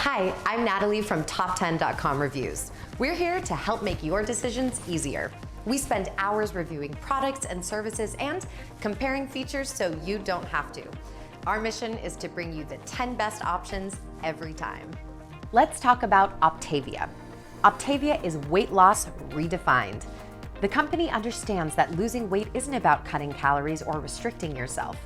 Hi, I'm Natalie from Top10.com Reviews. We're here to help make your decisions easier. We spend hours reviewing products and services and comparing features so you don't have to. Our mission is to bring you the 10 best options every time. Let's talk about Optavia. Optavia is weight loss redefined. The company understands that losing weight isn't about cutting calories or restricting yourself.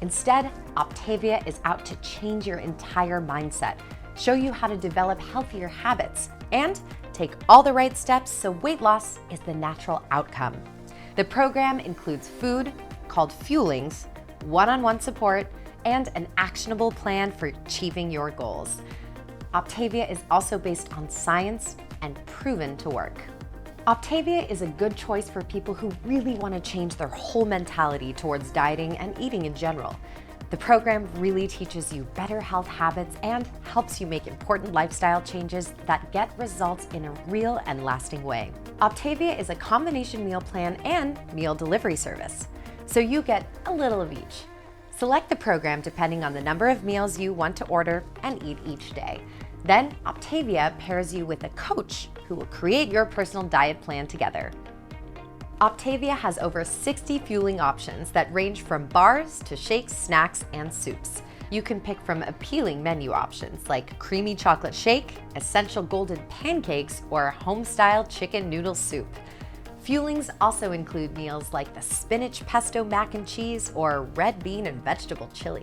Instead, Optavia is out to change your entire mindset, show you how to develop healthier habits, and take all the right steps so weight loss is the natural outcome. The program includes food, called fuelings, one-on-one support, and an actionable plan for achieving your goals. Optavia is also based on science and proven to work. Optavia is a good choice for people who really want to change their whole mentality towards dieting and eating in general. The program really teaches you better health habits and helps you make important lifestyle changes that get results in a real and lasting way. Optavia is a combination meal plan and meal delivery service, so you get a little of each. Select the program depending on the number of meals you want to order and eat each day. Then Optavia pairs you with a coach who will create your personal diet plan together. Optavia has over 60 fueling options that range from bars to shakes, snacks, and soups. You can pick from appealing menu options like creamy chocolate shake, essential golden pancakes, or home-style chicken noodle soup. Fuelings also include meals like the spinach pesto mac and cheese or red bean and vegetable chili.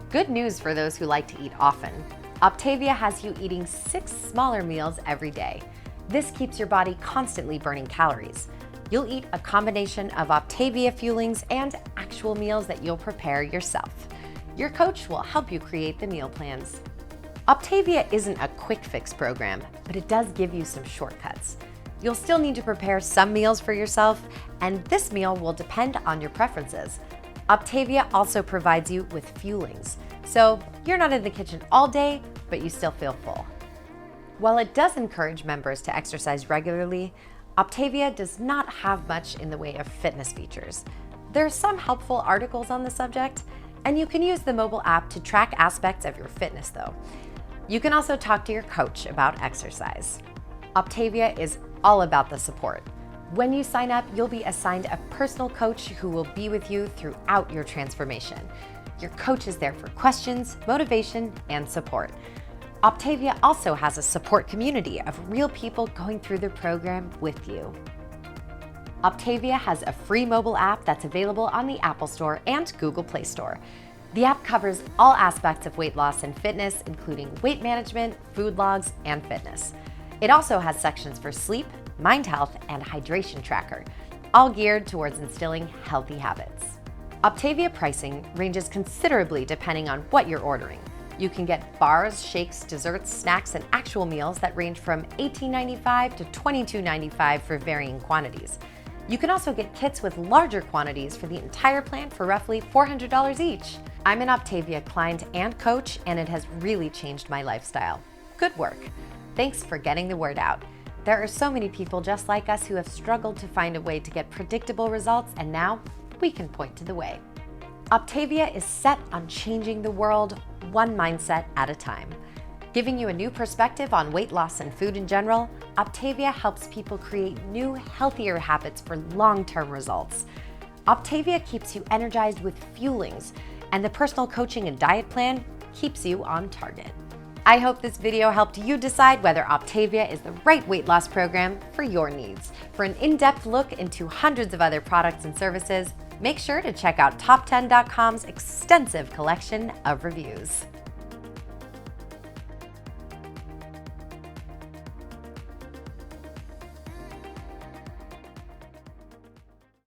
Good news for those who like to eat often. Optavia has you eating 6 smaller meals every day. This keeps your body constantly burning calories. You'll eat a combination of Optavia fuelings and actual meals that you'll prepare yourself. Your coach will help you create the meal plans. Optavia isn't a quick fix program, but it does give you some shortcuts. You'll still need to prepare some meals for yourself, and this meal will depend on your preferences. Optavia also provides you with fuelings, so you're not in the kitchen all day, but you still feel full. While it does encourage members to exercise regularly, Optavia does not have much in the way of fitness features. There are some helpful articles on the subject, and you can use the mobile app to track aspects of your fitness though. You can also talk to your coach about exercise. Optavia is all about the support. When you sign up, you'll be assigned a personal coach who will be with you throughout your transformation. Your coach is there for questions, motivation, and support. Optavia also has a support community of real people going through the program with you. Optavia has a free mobile app that's available on the Apple Store and Google Play Store. The app covers all aspects of weight loss and fitness, including weight management, food logs, and fitness. It also has sections for sleep, mind health, and hydration tracker, all geared towards instilling healthy habits. Optavia pricing ranges considerably depending on what you're ordering. You can get bars, shakes, desserts, snacks, and actual meals that range from $18.95 to $22.95 for varying quantities. You can also get kits with larger quantities for the entire plan for roughly $400 each. I'm an Optavia client and coach, and it has really changed my lifestyle. Good work. Thanks for getting the word out. There are so many people just like us who have struggled to find a way to get predictable results, and now we can point to the way. Optavia is set on changing the world one mindset at a time. Giving you a new perspective on weight loss and food in general, Optavia helps people create new, healthier habits for long-term results. Optavia keeps you energized with fuelings, and the personal coaching and diet plan keeps you on target. I hope this video helped you decide whether Optavia is the right weight loss program for your needs. For an in-depth look into hundreds of other products and services, make sure to check out Top10.com's extensive collection of reviews.